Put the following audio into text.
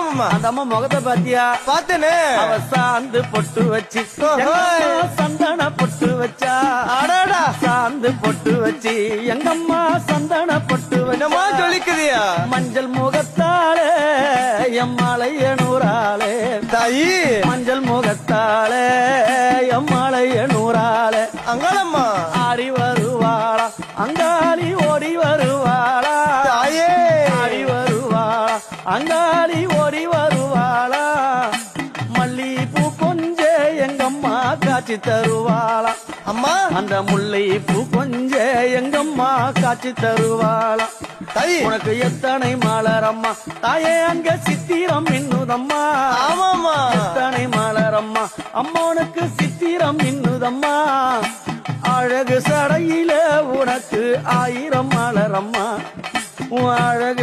ஆமாமா. அந்த அம்மா முகத்தை பாத்தியா? பாத்தேனே. அவ சாந்து பொட்டு வச்சு சந்தன பொட்டு வச்சா. அடாடா. சாந்து பொட்டு வச்சு எங்கம்மா சந்தன பொட்டு என்னமா வச்சா. சொல்லிக்குதியா? மஞ்சள் முகத்தாலே எம்மாளைய நூறாலே. தாயி. மஞ்சள் முகத்தாலே எம்மாளைய நூறாலே. அங்காளம்மா. ஆடி வருவாளா அங்காளி ஓடி வருவாளா. தாயே. ஆடி வருவாளா அங்காளி ஓடி வருவாளா. மல்லிப்பூ கொஞ்ச எங்கம்மா காட்சி தருவாளா. அம்மா. அந்த முல்லை பூ கொஞ்ச எங்கம்மா காட்சி தருவாளா. தாயி. உனக்கு எத்தனை மலரம்மா தாயே அங்க சித்திரம் மின்னுதம்மா. ஆமாமா. எத்தனை மலரம்மா அம்மா உனக்கு சித்திரம் மின்னுதம்மா. அழகு சடையில உனக்கு 1000 மலரம்மா. உன் அழகு